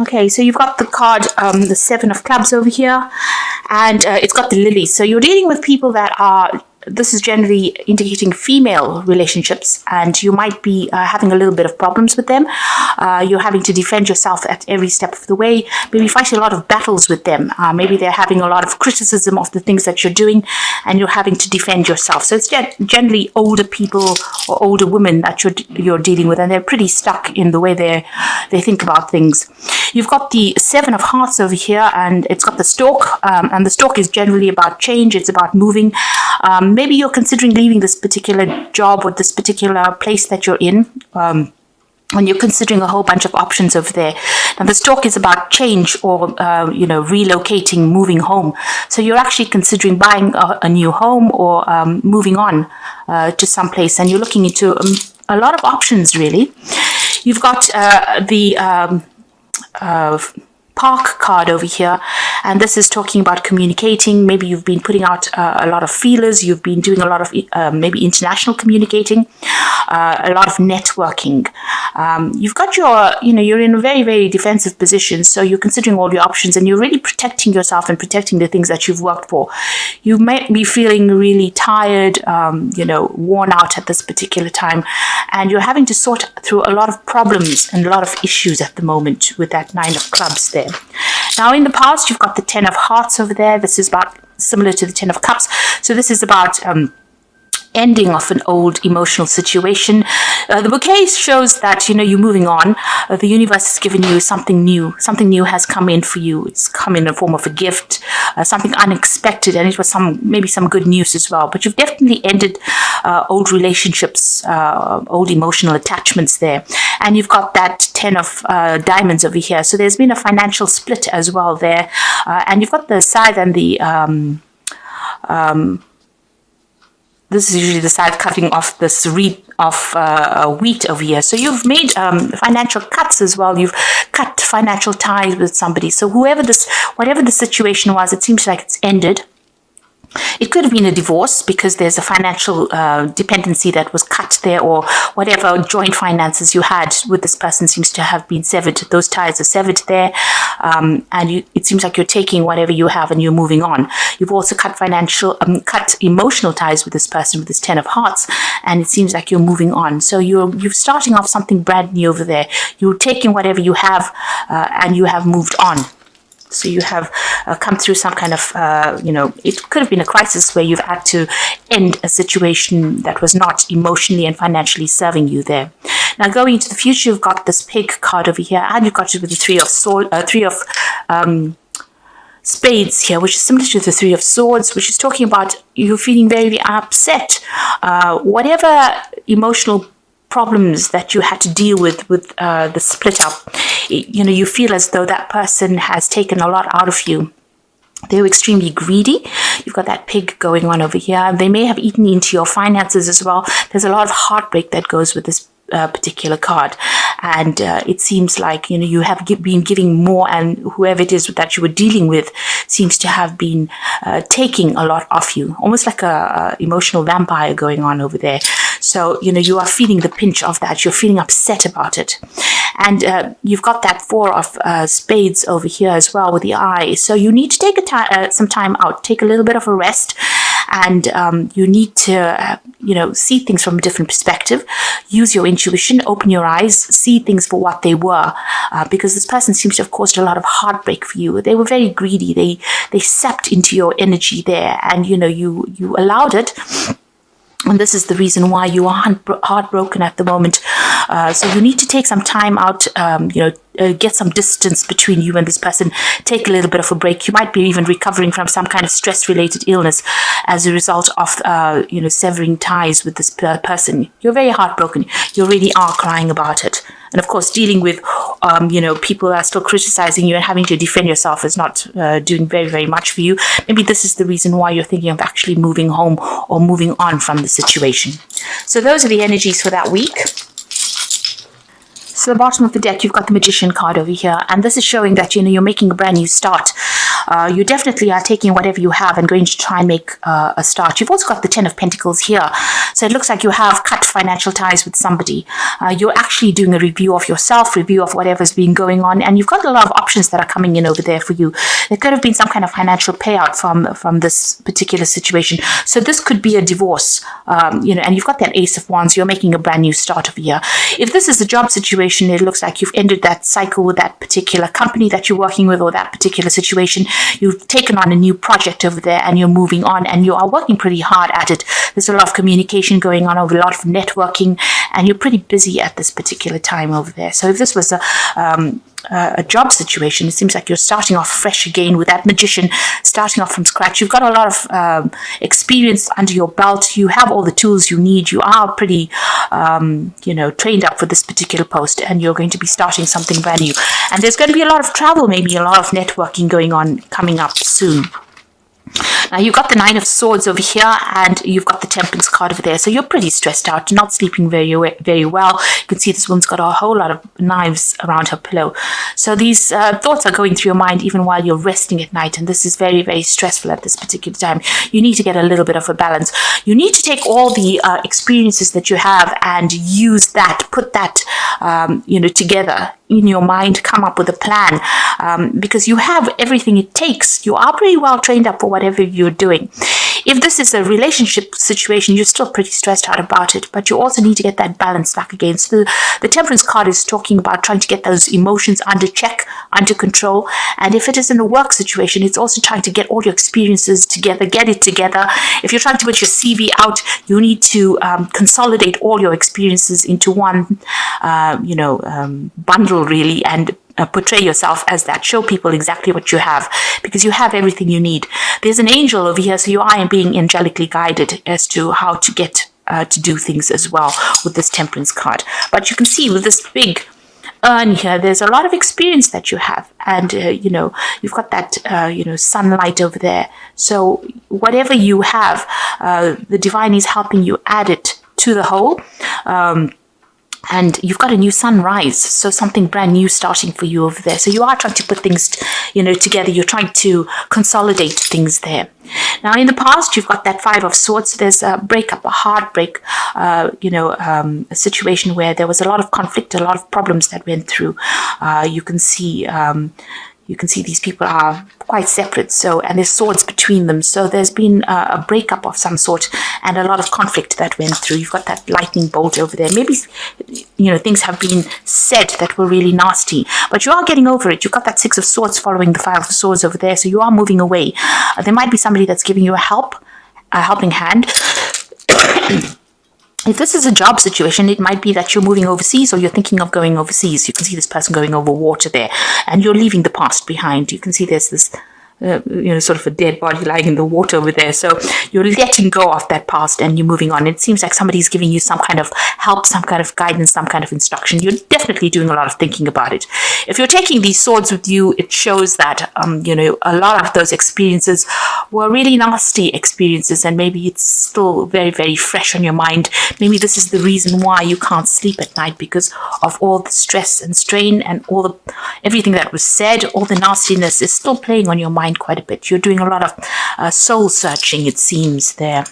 Okay, so you've got the card, the Seven of Clubs over here, and it's got the lilies. So you're dealing with people that are, this is generally indicating female relationships, and you might be having a little bit of problems with them. You're having to defend yourself at every step of the way, maybe fighting a lot of battles with them. Maybe they're having a lot of criticism of the things that you're doing, and you're having to defend yourself. So it's generally older people or older women that you're dealing with, and they're pretty stuck in the way they think about things. You've got the Seven of Hearts over here, and it's got the Stork, and the Stork is generally about change. It's about moving. Maybe you're considering leaving this particular job or this particular place that you're in, and you're considering a whole bunch of options over there. Now, the Stork is about change or, relocating, moving home. So you're actually considering buying a new home or moving on to some place, and you're looking into a lot of options, really. You've got the Park card over here, and this is talking about communicating. Maybe you've been putting out a lot of feelers, you've been doing a lot of maybe international communicating, a lot of networking. You've got you're in a very, very defensive position, so you're considering all your options, and you're really protecting yourself and protecting the things that you've worked for. You might be feeling really tired, worn out at this particular time, and you're having to sort through a lot of problems and a lot of issues at the moment with that Nine of Clubs there. Now, in the past, you've got the Ten of Hearts over there. This is about similar to the Ten of Cups. So this is about ending of an old emotional situation. The bouquet shows that, you're moving on. The universe has given you something new. Something new has come in for you. It's come in the form of a gift, something unexpected, and it was maybe some good news as well. But you've definitely ended old relationships, old emotional attachments there. And you've got that Ten of Diamonds over here. So there's been a financial split as well there. And you've got the scythe and the this is usually the side cutting off this reed of wheat over here. So you've made financial cuts as well. You've cut financial ties with somebody. So whatever the situation was, it seems like it's ended. It could have been a divorce because there's a financial dependency that was cut there, or whatever joint finances you had with this person seems to have been severed. Those ties are severed there, and it seems like you're taking whatever you have and you're moving on. You've also cut emotional ties with this person, with this Ten of Hearts, and it seems like you're moving on. So you're starting off something brand new over there. You're taking whatever you have, and you have moved on. So you have come through some kind of, it could have been a crisis where you've had to end a situation that was not emotionally and financially serving you there. Now, going into the future, you've got this Pig card over here, and you've got it with the Three of Spades here, which is similar to the Three of Swords, which is talking about you feeling very, very upset. Whatever emotional problems that you had to deal with the split up, you feel as though that person has taken a lot out of you. They were extremely greedy. You've got that Pig going on over here. They may have eaten into your finances as well. There's a lot of heartbreak that goes with this particular card, and it seems like you have been giving more, and whoever it is that you were dealing with seems to have been taking a lot off you, almost like a emotional vampire going on over there. So you are feeling the pinch of that. You're feeling upset about it, and you've got that Four of Spades over here as well with the Eye. So you need to take some time out, take a little bit of a rest, and you need to see things from a different perspective. Use your intuition, open your eyes, see things for what they were, because this person seems to have caused a lot of heartbreak for you. They were very greedy. They sapped into your energy there, and you allowed it. And this is the reason why you are heartbroken at the moment. So you need to take some time out, get some distance between you and this person. Take a little bit of a break. You might be even recovering from some kind of stress-related illness as a result of, severing ties with this person. You're very heartbroken. You really are crying about it. And of course, dealing with, people are still criticizing you and having to defend yourself is not doing very, very much for you. Maybe this is the reason why you're thinking of actually moving home or moving on from the situation. So those are the energies for that week. So the bottom of the deck, you've got the Magician card over here, and this is showing that, you're making a brand new start. You definitely are taking whatever you have and going to try and make a start. You've also got the Ten of Pentacles here. So it looks like you have cut financial ties with somebody. You're actually doing a review of yourself, review of whatever's been going on, and you've got a lot of options that are coming in over there for you. There could have been some kind of financial payout from this particular situation. So this could be a divorce, and you've got that Ace of Wands. You're making a brand new start over here. If this is a job situation, it looks like you've ended that cycle with that particular company that you're working with or that particular situation. You've taken on a new project over there and you're moving on and you are working pretty hard at it. There's a lot of communication going on, over a lot of networking, and you're pretty busy at this particular time over there. So if this was a job situation, it seems like you're starting off fresh again with that Magician, starting off from scratch. You've got a lot of experience under your belt. You have all the tools you need. You are pretty, trained up for this particular post, and you're going to be starting something brand new. And there's going to be a lot of travel, maybe a lot of networking going on coming up soon. Now you've got the Nine of Swords over here, and you've got the Temperance card over there. So you're pretty stressed out, not sleeping very well. You can see this woman's got a whole lot of knives around her pillow. So these thoughts are going through your mind even while you're resting at night, and this is very, very stressful at this particular time. You need to get a little bit of a balance. You need to take all the experiences that you have and use that, put that, together in your mind, come up with a plan, because you have everything it takes. You are pretty well trained up for whatever you're doing. If this is a relationship situation, you're still pretty stressed out about it, but you also need to get that balance back again. So the Temperance card is talking about trying to get those emotions under check, under control. And if it is in a work situation, it's also trying to get all your experiences together, get it together. If you're trying to put your CV out, you need to consolidate all your experiences into one, bundle really, and portray yourself as that. Show people exactly what you have, because you have everything you need. There's an angel over here, so you are being angelically guided as to how to get to do things as well with this Temperance card. But you can see with this big urn here, there's a lot of experience that you have, and you've got that sunlight over there. So whatever you have, the divine is helping you add it to the whole. And you've got a new sunrise, so something brand new starting for you over there. So you are trying to put things, together. You're trying to consolidate things there. Now, in the past, you've got that Five of Swords. There's a breakup, a heartbreak, a situation where there was a lot of conflict, a lot of problems that went through. You can see these people are quite separate, and there's swords between them. So there's been a breakup of some sort and a lot of conflict that went through. You've got that lightning bolt over there. Maybe, things have been said that were really nasty, but you are getting over it. You've got that Six of Swords following the Five of Swords over there. So you are moving away. There might be somebody that's giving you a helping hand. If this is a job situation, it might be that you're moving overseas or you're thinking of going overseas. You can see this person going over water there, and you're leaving the past behind. You can see there's this sort of a dead body lying in the water over there. So you're letting go of that past and you're moving on. It seems like somebody's giving you some kind of help, some kind of guidance, some kind of instruction. You're definitely doing a lot of thinking about it. If you're taking these swords with you, it shows that, a lot of those experiences were really nasty experiences, and maybe it's still very, very fresh on your mind. Maybe this is the reason why you can't sleep at night, because of all the stress and strain and everything that was said. All the nastiness is still playing on your mind quite a bit. You're doing a lot of soul searching, it seems, there.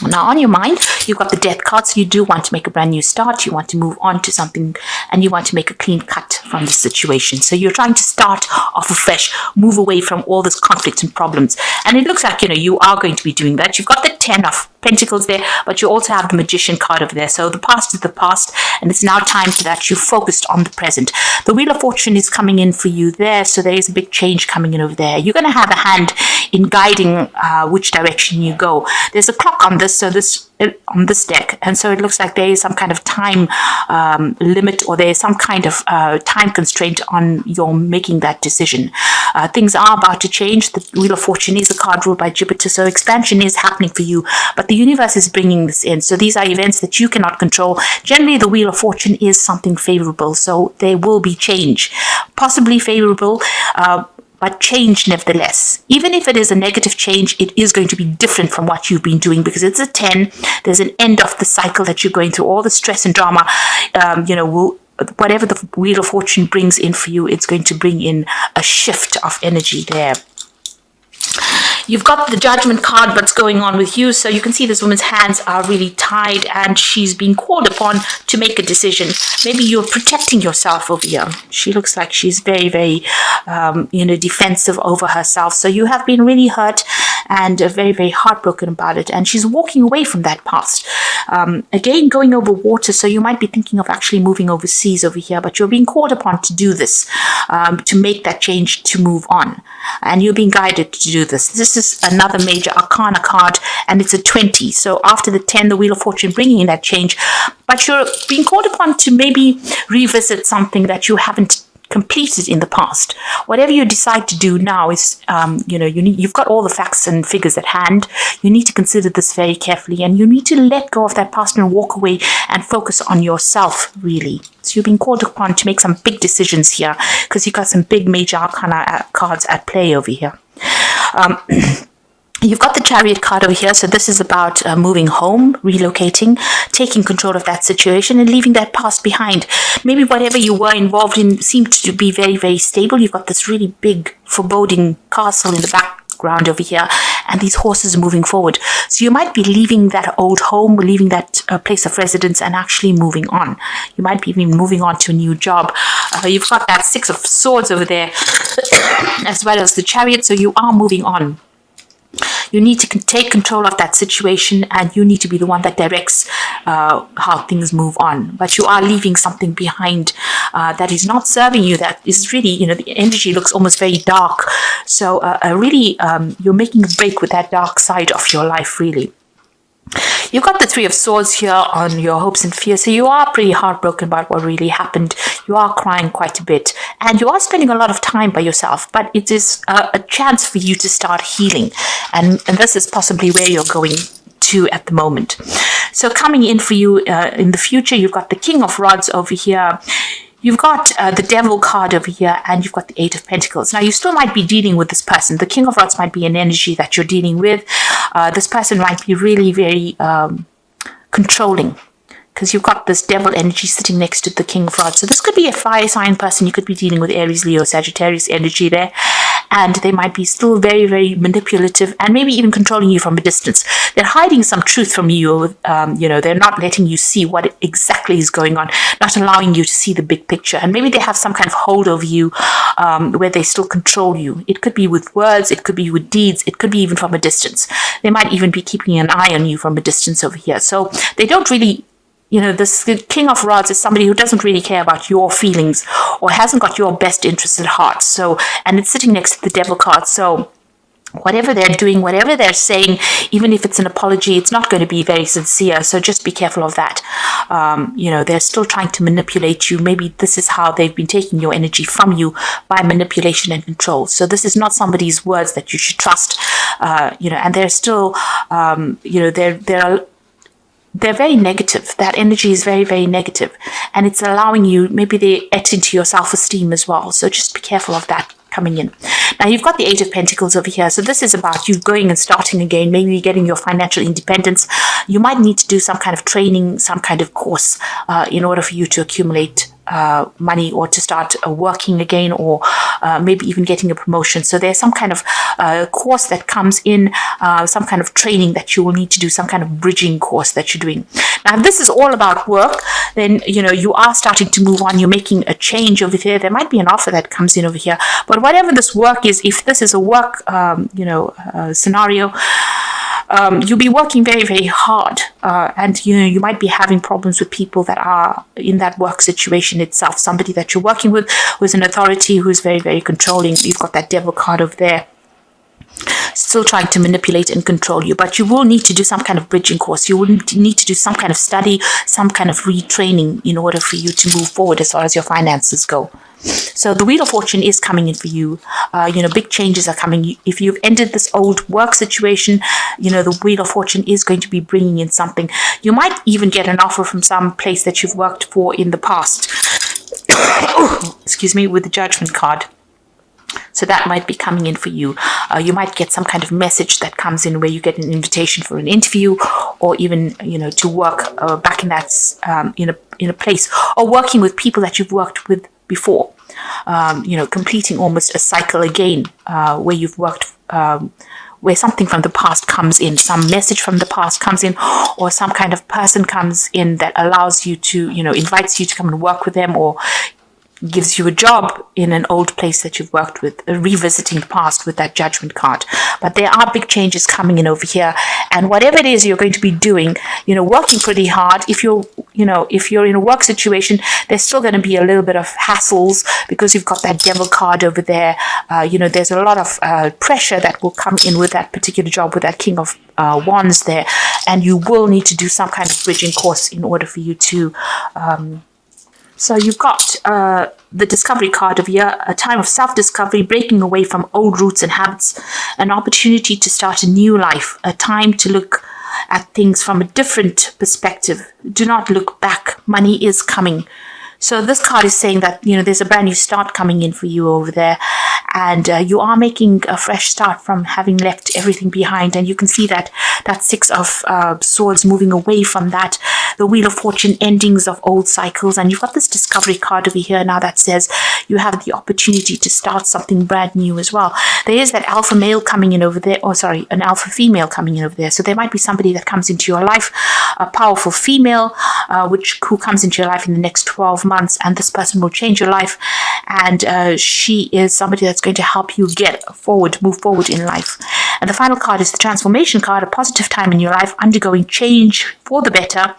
Now, on your mind, you've got the Death card, so you do want to make a brand new start. You want to move on to something, and you want to make a clean cut from the situation. So you're trying to start off afresh, move away from all this conflict and problems. And it looks like, you are going to be doing that. You've got the Ten of Pentacles there, but you also have the Magician card over there. So the past is the past, and it's now time for that. You're focused on the present. The Wheel of Fortune is coming in for you there, so there is a big change coming in over there. You're going to have a hand in guiding which direction you go. There's a clock on this, on this deck, and so it looks like there is some kind of time limit, or there is some kind of time constraint on your making that decision. Things are about to change. The Wheel of Fortune is a card ruled by Jupiter, so expansion is happening for you, but the universe is bringing this in. So these are events that you cannot control. Generally, the Wheel of Fortune is something favorable, so there will be change, possibly favorable, but change nevertheless. Even if it is a negative change, it is going to be different from what you've been doing, because it's a 10. There's an end of the cycle that you're going through. All the stress and drama, will whatever the Wheel of Fortune brings in for you, it's going to bring in a shift of energy there. You've got the Judgment card, what's going on with you. So you can see this woman's hands are really tied and she's being called upon to make a decision. Maybe you're protecting yourself over here. She looks like she's very, very, defensive over herself. So you have been really hurt and very, very heartbroken about it. And she's walking away from that past. Again, going over water. So you might be thinking of actually moving overseas over here, but you're being called upon to do this, to make that change, to move on. And you're being guided to do this. This is another major arcana card, and it's a 20. So after the 10, the Wheel of Fortune bringing in that change, but you're being called upon to maybe revisit something that you haven't completed in the past. Whatever you decide to do now is, you've got all the facts and figures at hand. You need to consider this very carefully, and you need to let go of that past and walk away and focus on yourself, really. So you're being called upon to make some big decisions here because you've got some big major arcana cards at play over here. You've got the Chariot card over here. So this is about moving home, relocating, taking control of that situation and leaving that past behind. Maybe whatever you were involved in seemed to be very, very stable. You've got this really big foreboding castle in the background over here and these horses moving forward. So you might be leaving that old home, leaving that place of residence and actually moving on. You might be even moving on to a new job. You've got that Six of Swords over there as well as the Chariot. So you are moving on. You need to take control of that situation and you need to be the one that directs how things move on. But you are leaving something behind that is not serving you, that is really, the energy looks almost very dark. So you're making a break with that dark side of your life, really. You've got the Three of Swords here on your hopes and fears. So you are pretty heartbroken about what really happened. You are crying quite a bit. And you are spending a lot of time by yourself. But it is a chance for you to start healing. And this is possibly where you're going to at the moment. So coming in for you in the future, you've got the King of Rods over here. You've got the Devil card over here, and you've got the Eight of Pentacles. Now, you still might be dealing with this person. The King of Rods might be an energy that you're dealing with. This person might be really, very controlling, because you've got this Devil energy sitting next to the King of Rods. So this could be a fire sign person. You could be dealing with Aries, Leo, Sagittarius energy there. And they might be still very, very manipulative and maybe even controlling you from a distance. They're hiding some truth from you. They're not letting you see what exactly is going on, not allowing you to see the big picture. And maybe they have some kind of hold over you where they still control you. It could be with words. It could be with deeds. It could be even from a distance. They might even be keeping an eye on you from a distance over here. So they don't really... the King of Rods is somebody who doesn't really care about your feelings or hasn't got your best interests at heart. So, and it's sitting next to the Devil card. So whatever they're doing, whatever they're saying, even if it's an apology, it's not going to be very sincere. So just be careful of that. They're still trying to manipulate you. Maybe this is how they've been taking your energy from you by manipulation and control. So this is not somebody's words that you should trust. And they're still, they're very negative. That energy is very, very negative. And it's allowing you, maybe they et into your self-esteem as well. So just be careful of that coming in. Now, you've got the Eight of Pentacles over here. So this is about you going and starting again, maybe getting your financial independence. You might need to do some kind of training, some kind of course in order for you to accumulate money or to start working again, or maybe even getting a promotion. So there's some kind of course that comes in, some kind of training that you will need to do, some kind of bridging course that you're doing. Now, if this is all about work, then, you are starting to move on. You're making a change over here. There might be an offer that comes in over here. But whatever this work is, if this is a work, scenario, you'll be working very, very hard. And, you might be having problems with people that are in that work situation itself. Somebody that you're working with who's an authority, who's very, very controlling. You've got that Devil card over there, still trying to manipulate and control you. But you will need to do some kind of bridging course. You will need to do some kind of study, some kind of retraining in order for you to move forward as far as your finances go. So the Wheel of Fortune is coming in for you. Big changes are coming. If you've ended this old work situation, the Wheel of Fortune is going to be bringing in something. You might even get an offer from some place that you've worked for in the past. Excuse me, with the Judgment card. So that might be coming in for you. You might get some kind of message that comes in where you get an invitation for an interview, or even, to work back in that in a place, or working with people that you've worked with before. Completing almost a cycle again, where you've worked. Where something from the past comes in, some message from the past comes in, or some kind of person comes in that allows you to, invites you to come and work with them, or gives you a job in an old place that you've worked with, revisiting the past with that Judgment card. But there are big changes coming in over here, and whatever it is you're going to be doing, working pretty hard. If you're in a work situation, there's still going to be a little bit of hassles because you've got that Devil card over there. There's a lot of pressure that will come in with that particular job, with that King of Wands there, and you will need to do some kind of bridging course in order for you to so you've got the Discovery card over here, a time of self-discovery, breaking away from old roots and habits, an opportunity to start a new life, a time to look at things from a different perspective. Do not look back. Money is coming. So this card is saying that, there's a brand new start coming in for you over there. And you are making a fresh start from having left everything behind. And you can see that Six of Swords moving away from that. The Wheel of Fortune, endings of old cycles. And you've got this Discovery card over here now that says you have the opportunity to start something brand new as well. There is that alpha male coming in over there. An alpha female coming in over there. So there might be somebody that comes into your life, a powerful female, who comes into your life in the next 12 months. And this person will change your life. And she is somebody that's going to help you move forward in life. And the final card is the Transformation card, a positive time in your life, undergoing change for the better.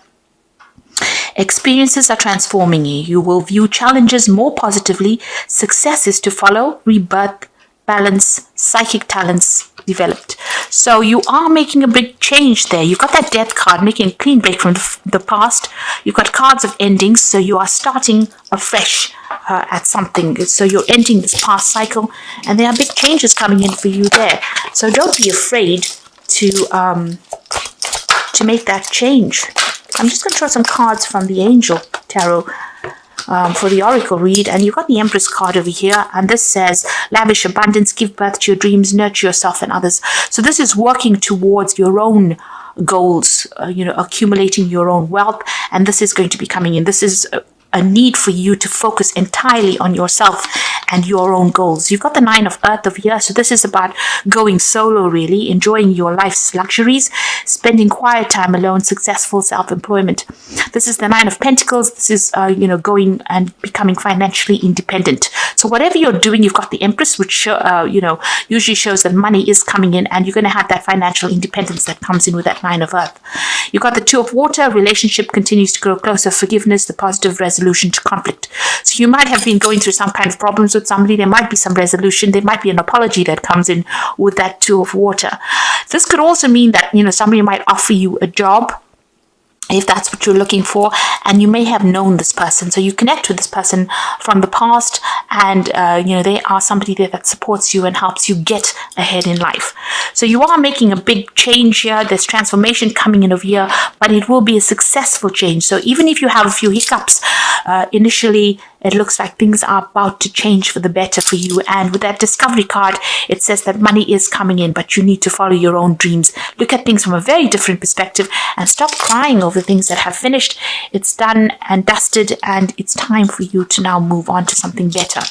Experiences are transforming you. You will view challenges more positively. Success is to follow. Rebirth, balance, psychic talents developed. So you are making a big change there. You've got that Death card, making a clean break from the past. You've got cards of endings, so you are starting afresh at something. So you're ending this past cycle, and there are big changes coming in for you there. So don't be afraid to make that change. I'm just going to draw some cards from the Angel Tarot for the Oracle read. And you've got the Empress card over here. And this says, lavish abundance, give birth to your dreams, nurture yourself and others. So this is working towards your own goals, accumulating your own wealth. And this is going to be coming in. This is a need for you to focus entirely on yourself and your own goals. You've got the Nine of Earth over here. So this is about going solo, really, enjoying your life's luxuries, spending quiet time alone, successful self-employment. This is the Nine of Pentacles. This is, going and becoming financially independent. So whatever you're doing, you've got the Empress, which, usually shows that money is coming in, and you're going to have that financial independence that comes in with that Nine of Earth. You've got the Two of Water. Relationship continues to grow closer. Forgiveness, the positive resolution to conflict. So you might have been going through some kind of problems with somebody. There might be some resolution. There might be an apology that comes in with that Two of Water. This could also mean that, somebody might offer you a job, if that's what you're looking for, and you may have known this person. So you connect with this person from the past, and they are somebody there that supports you and helps you get ahead in life. So you are making a big change here. There's transformation coming in over here, but it will be a successful change. So even if you have a few hiccups initially, it looks like things are about to change for the better for you. And with that Discovery card, it says that money is coming in, but you need to follow your own dreams. Look at things from a very different perspective and stop crying over things that have finished. It's done and dusted, and it's time for you to now move on to something better.